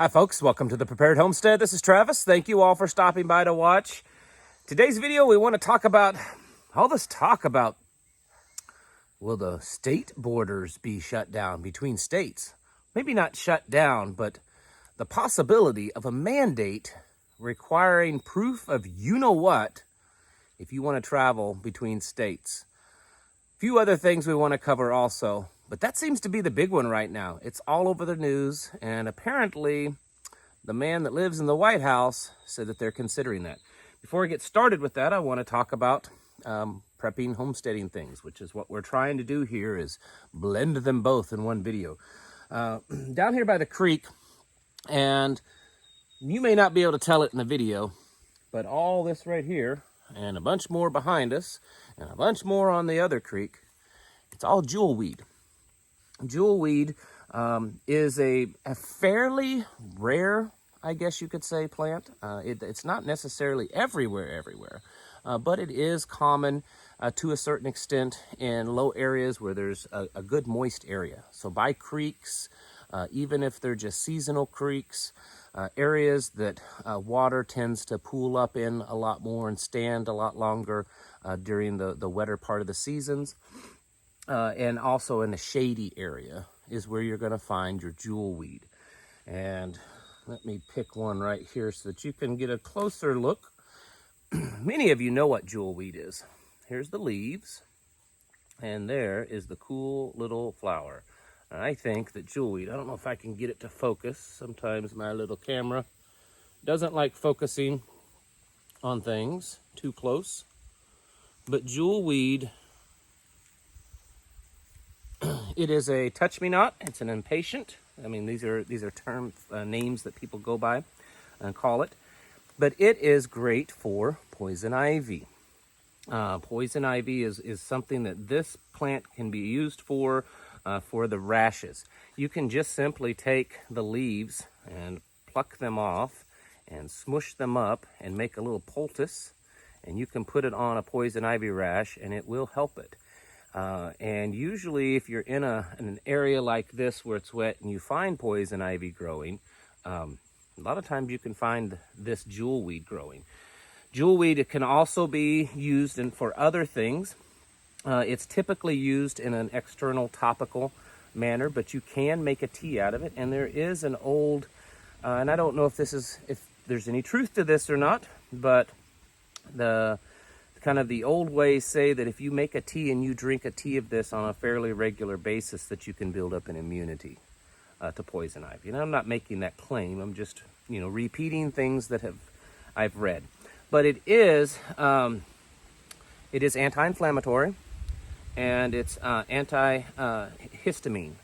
Hi folks, welcome to the Prepared Homestead. This is Travis. Thank you all for stopping by to watch. Today's video we want to talk about all this talk about will the state borders be shut down between states? Maybe not shut down, but the possibility of a mandate requiring proof of you-know-what if you want to travel between states. A few other things we want to cover also. But that seems to be the big one right now. It's all over the news, and apparently the man that lives in the White House said that they're considering that. Before I get started with that, I want to talk about prepping homesteading things, which is what we're trying to do here, is blend them both in one video. Down here by the creek, and you may not be able to tell it in the video, but all this right here, and a bunch more behind us, and a bunch more on the other creek, it's all jewelweed. Jewelweed is a fairly rare, I guess you could say, plant. It's not necessarily everywhere, but it is common to a certain extent in low areas where there's a good moist area. So by creeks, even if they're just seasonal creeks, areas that water tends to pool up in a lot more and stand a lot longer during the wetter part of the seasons. And also in a shady area is where you're going to find your jewelweed. And let me pick one right here so that you can get a closer look. Many of you know what jewelweed is. Here's the leaves, and there is the cool little flower. I think that jewelweed, I don't know if I can get it to focus. Sometimes my little camera doesn't like focusing on things too close. But jewelweed, it is a touch-me-not. It's an impatient. I mean, these are terms, names that people go by and call it. But it is great for poison ivy. Poison ivy is something that this plant can be used for the rashes. You can just simply take the leaves and pluck them off and smush them up and make a little poultice, and you can put it on a poison ivy rash and it will help it. And usually if you're in an area like this where it's wet and you find poison ivy growing, a lot of times you can find this jewelweed growing. Jewelweed, it can also be used for other things. It's typically used in an external topical manner, but you can make a tea out of it. And there is an old, and I don't know if there's any truth to this or not, but the old ways say that if you make a tea and you drink a tea of this on a fairly regular basis, that you can build up an immunity to poison ivy. And I'm not making that claim. I'm just, repeating things that I've read. But it is anti-inflammatory, and it's anti-histamine.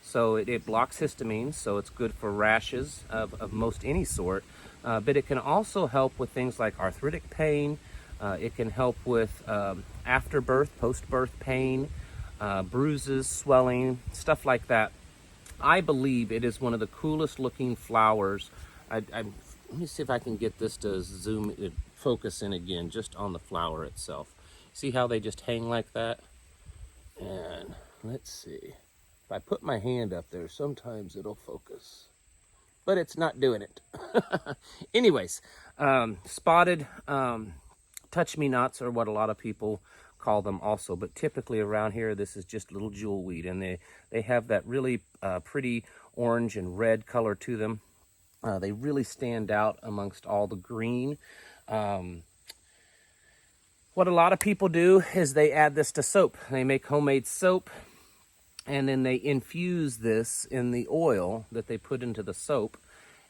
So it blocks histamine, so it's good for rashes of most any sort. But it can also help with things like arthritic pain. It can help with afterbirth, post-birth pain, bruises, swelling, stuff like that. I believe it is one of the coolest looking flowers. Let me see if I can get this to focus in again, just on the flower itself. See how they just hang like that? And let's see. If I put my hand up there, sometimes it'll focus. But it's not doing it. Anyways, spotted touch-me-nots are what a lot of people call them also, but typically around here this is just little jewelweed, and they have that really pretty orange and red color to them. They really stand out amongst all the green. What a lot of people do is they add this to soap. They make homemade soap, and then they infuse this in the oil that they put into the soap,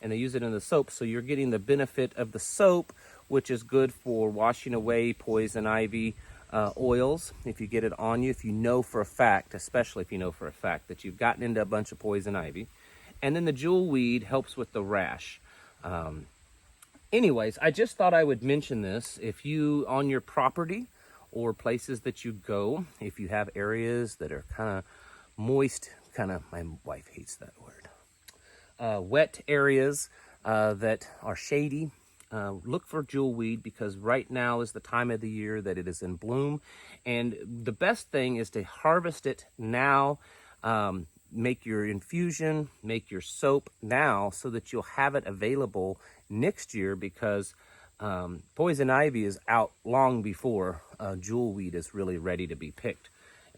and they use it in the soap, so you're getting the benefit of the soap, which is good for washing away poison ivy oils if you get it on you, if you know for a fact, especially if you know for a fact that you've gotten into a bunch of poison ivy. And then the jewelweed helps with the rash. Anyways, I just thought I would mention this. If you, on your property or places that you go, if you have areas that are kind of moist, my wife hates that word, wet areas that are shady, look for jewelweed, because right now is the time of the year that it is in bloom. And the best thing is to harvest it now make your infusion, make your soap now so that you'll have it available next year, because poison ivy is out long before jewelweed is really ready to be picked.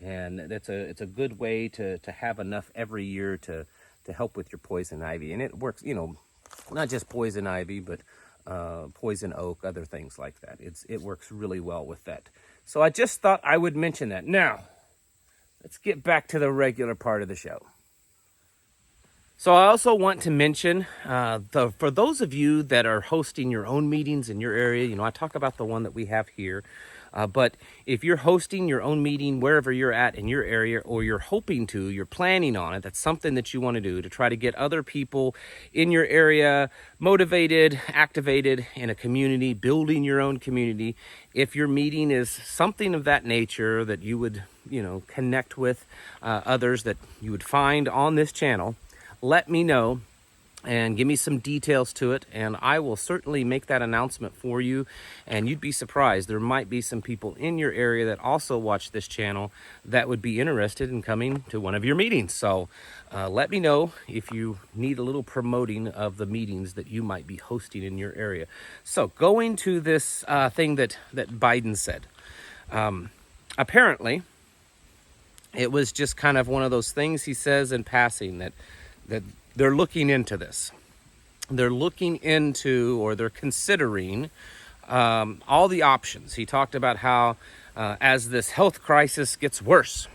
And it's a good way to have enough every year to help with your poison ivy. And it works, not just poison ivy, but poison oak, other things like that. It works really well with that. So I just thought I would mention that. Now, let's get back to the regular part of the show. So I also want to mention, for those of you that are hosting your own meetings in your area, I talk about the one that we have here, but if you're hosting your own meeting wherever you're at in your area, or you're planning on it, that's something that you want to do to try to get other people in your area motivated, activated in a community, building your own community. If your meeting is something of that nature that you would, connect with others that you would find on this channel, let me know and give me some details to it, and I will certainly make that announcement for you. And you'd be surprised, there might be some people in your area that also watch this channel that would be interested in coming to one of your meetings. So let me know if you need a little promoting of the meetings that you might be hosting in your area. So going to this thing that Biden said, apparently it was just kind of one of those things he says in passing that they're looking into this. They're looking into, or they're considering all the options. He talked about how as this health crisis gets worse,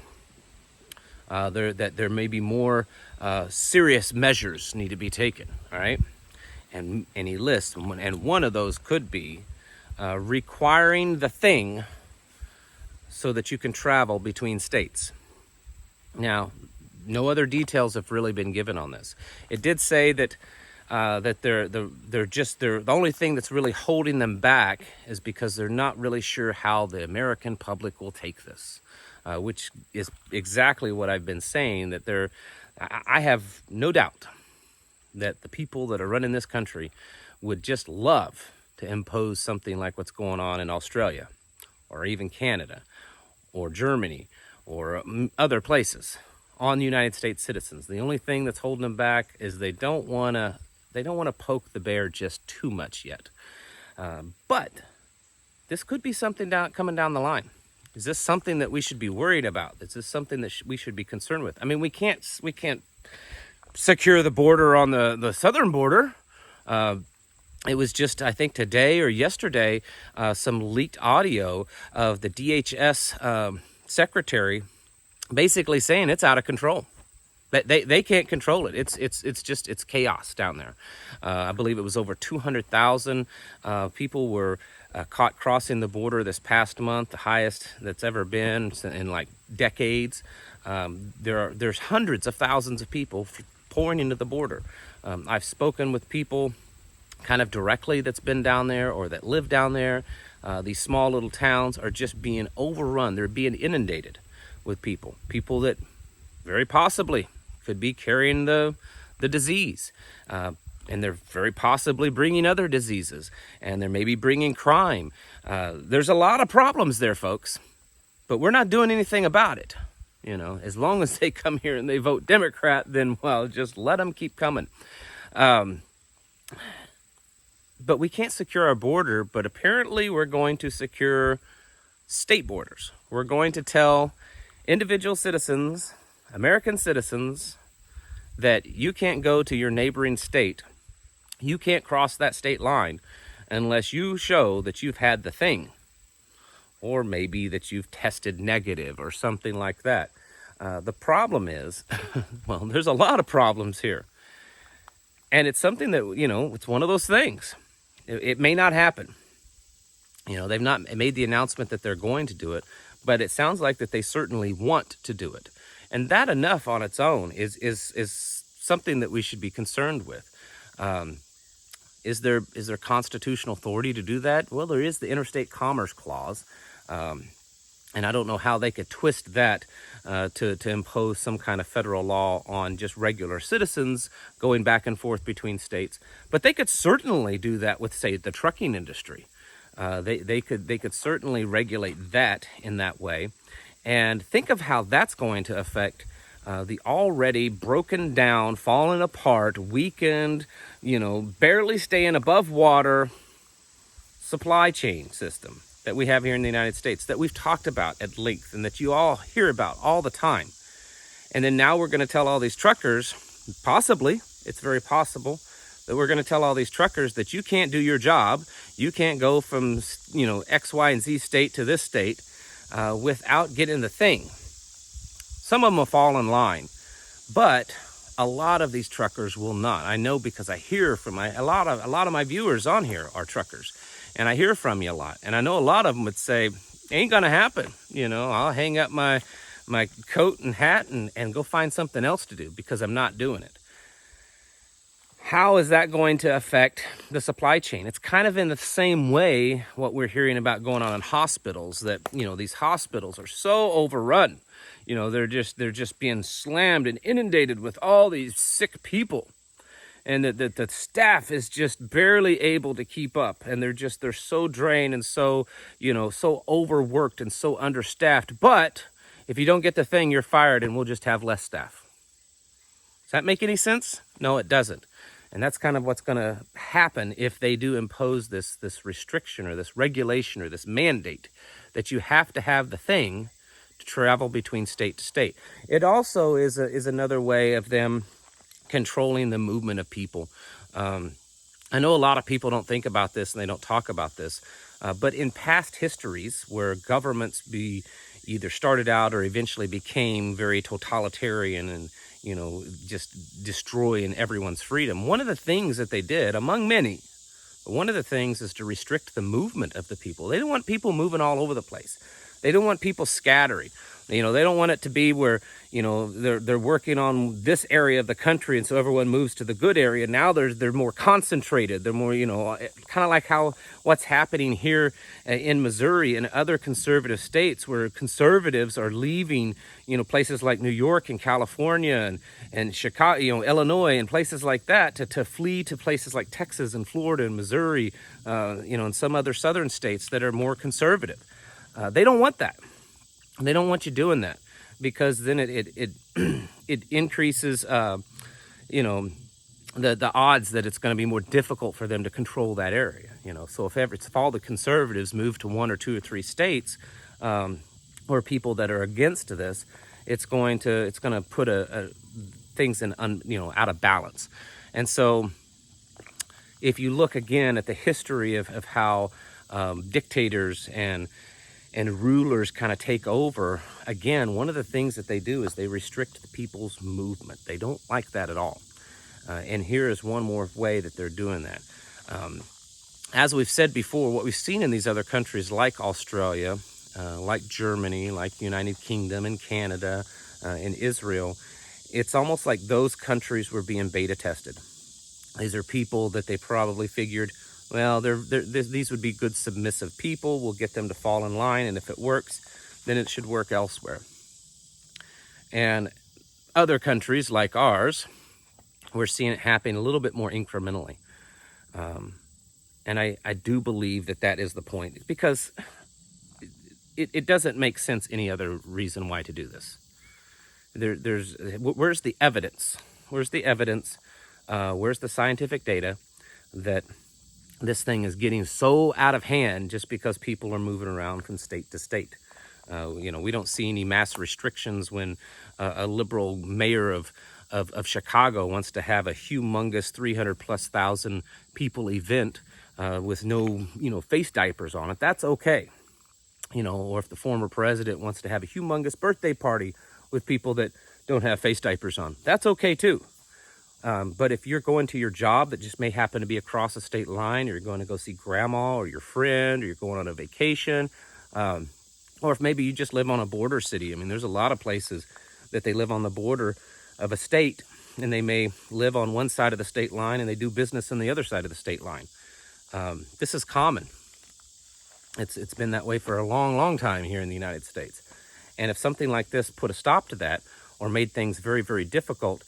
there may be more serious measures need to be taken, all right? And he lists, and one of those could be requiring the thing so that you can travel between states. Now, no other details have really been given on this. It did say that the only thing that's really holding them back is because they're not really sure how the American public will take this, which is exactly what I've been saying. That I have no doubt that the people that are running this country would just love to impose something like what's going on in Australia, or even Canada, or Germany, or other places on United States citizens. The only thing that's holding them back is they don't want to poke the bear just too much yet. But this could be something coming down the line. Is this something that we should be worried about? Is this something that we should be concerned with? I mean, we can't secure the border on the southern border. It was just, I think today or yesterday, some leaked audio of the DHS secretary basically saying it's out of control. They can't control it. It's chaos down there. I believe it was over 200,000 people were caught crossing the border this past month, the highest that's ever been in like decades. There's hundreds of thousands of people pouring into the border. I've spoken with people kind of directly that's been down there or that live down there. These small little towns are just being overrun. They're being inundated with people that very possibly could be carrying the disease, and they're very possibly bringing other diseases, and they're maybe bringing crime. There's a lot of problems there, folks, but we're not doing anything about it. As long as they come here and they vote Democrat, then, well, just let them keep coming. But we can't secure our border, but apparently we're going to secure state borders. We're going to tell individual citizens, American citizens, that you can't go to your neighboring state. You can't cross that state line unless you show that you've had the thing, or maybe that you've tested negative or something like that. The problem is, well, there's a lot of problems here. And it's something that, it's one of those things. It may not happen. They've not made the announcement that they're going to do it, but it sounds like that they certainly want to do it. And that enough on its own is something that we should be concerned with. Is there constitutional authority to do that? Well, there is the Interstate Commerce Clause. And I don't know how they could twist that to impose some kind of federal law on just regular citizens going back and forth between states. But they could certainly do that with, say, the trucking industry. They could certainly regulate that in that way. And think of how that's going to affect the already broken down, fallen apart, weakened, barely staying above water supply chain system that we have here in the United States, that we've talked about at length and that you all hear about all the time. And then now we're going to tell all these truckers, possibly, it's very possible, that we're going to tell all these truckers that you can't do your job. You can't go from, X, Y, and Z state to this state without getting the thing. Some of them will fall in line, but a lot of these truckers will not. I know because I hear from a lot of my viewers on here are truckers, and I hear from you a lot. And I know a lot of them would say, ain't gonna happen. I'll hang up my coat and hat and go find something else to do because I'm not doing it. How is that going to affect the supply chain? It's kind of in the same way what we're hearing about going on in hospitals, that, these hospitals are so overrun. They're just being slammed and inundated with all these sick people. And the staff is just barely able to keep up. And they're so drained and so overworked and so understaffed. But if you don't get the thing, you're fired and we'll just have less staff. Does that make any sense? No, it doesn't. And that's kind of what's going to happen if they do impose this restriction or this regulation or this mandate that you have to have the thing to travel between state to state. It also is another way of them controlling the movement of people. I know a lot of people don't think about this and they don't talk about this, but in past histories where governments either started out or eventually became very totalitarian and just destroying everyone's freedom, one of the things that they did, among many, one of the things is to restrict the movement of the people. They didn't want people moving all over the place. They don't want people scattering. They don't want it to be where, they're working on this area of the country and so everyone moves to the good area. Now they're more concentrated. They're more, kind of like what's happening here in Missouri and other conservative states where conservatives are leaving, places like New York and California and Chicago, Illinois and places like that to flee to places like Texas and Florida and Missouri, and some other southern states that are more conservative. They don't want that. They don't want you doing that because then it increases, the odds that it's going to be more difficult for them to control that area. So if all the conservatives move to one or two or three states, or people that are against this, it's going to put things in out of balance. And so if you look again at the history of how dictators and rulers kind of take over, again, one of the things that they do is they restrict the people's movement. They don't like that at all. And here is one more way that they're doing that. As we've said before, what we've seen in these other countries like Australia, like Germany, like United Kingdom and Canada and Israel, it's almost like those countries were being beta tested. These are people that they probably figured, well, these would be good submissive people. We'll get them to fall in line, and if it works, then it should work elsewhere. And other countries like ours, we're seeing it happen a little bit more incrementally. And I do believe that is the point, because it doesn't make sense any other reason why to do this. Where's the evidence? Where's the evidence? Where's the scientific data that this thing is getting so out of hand just because people are moving around from state to state? We don't see any mass restrictions when a liberal mayor of Chicago wants to have a humongous 300,000+ people event with no, face diapers on it. That's okay. Or if the former president wants to have a humongous birthday party with people that don't have face diapers on, that's okay too. But if you're going to your job that just may happen to be across a state line, or you're going to go see grandma or your friend, or you're going on a vacation, or if maybe you just live on a border city. I mean, there's a lot of places that they live on the border of a state, and they may live on one side of the state line and they do business on the other side of the state line. This is common. It's been that way for a long, long time here in the United States. And if something like this put a stop to that or made things very, very difficult,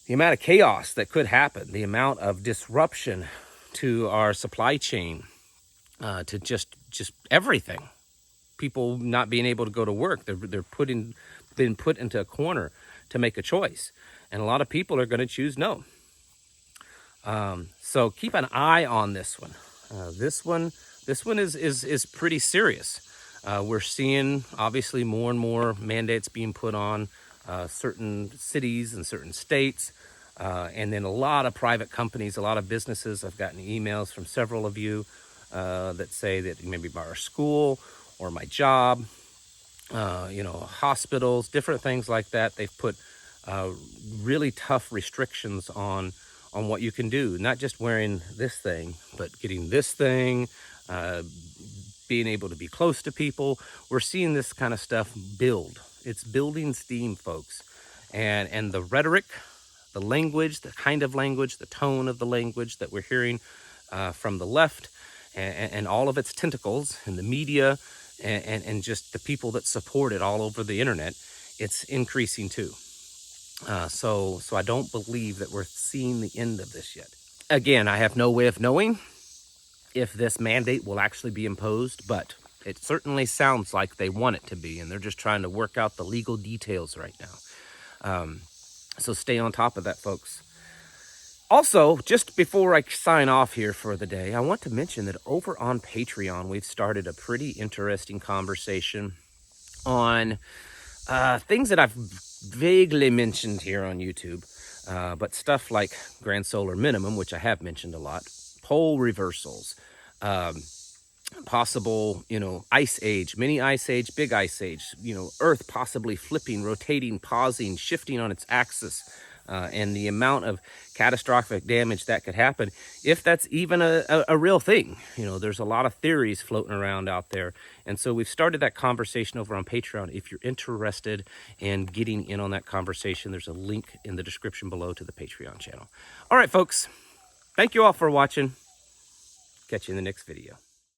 the amount of chaos that could happen, the amount of disruption to our supply chain, to just everything, people not being able to go to work, they're putting been put into a corner to make a choice. And a lot of people are going to choose no. So keep an eye on this one. This one is pretty serious. We're seeing obviously more and more mandates being put on certain cities and certain states. And then a lot of private companies, a lot of businesses. I've gotten emails from several of you that say that maybe by our school or my job, hospitals, different things like that. They've put really tough restrictions on what you can do. Not just wearing this thing, but getting this thing, being able to be close to people. We're seeing this kind of stuff build. It's building steam, folks. And the rhetoric, the language, the kind of language, the tone of the language that we're hearing from the left and all of its tentacles in the media and just the people that support it all over the internet, it's increasing too. So I don't believe that we're seeing the end of this yet. Again, I have no way of knowing if this mandate will actually be imposed, but it certainly sounds like they want it to be, and they're just trying to work out the legal details right now. So stay on top of that, folks. Also, just before I sign off here for the day, I want to mention that over on Patreon, we've started a pretty interesting conversation on things that I've vaguely mentioned here on YouTube, but stuff like grand solar minimum, which I have mentioned a lot, pole reversals, possible, ice age, mini ice age, big ice age, Earth possibly flipping, rotating, pausing, shifting on its axis, and the amount of catastrophic damage that could happen, if that's even a real thing. There's a lot of theories floating around out there. And so we've started that conversation over on Patreon. If you're interested in getting in on that conversation, there's a link in the description below to the Patreon channel. All right, folks. Thank you all for watching. Catch you in the next video.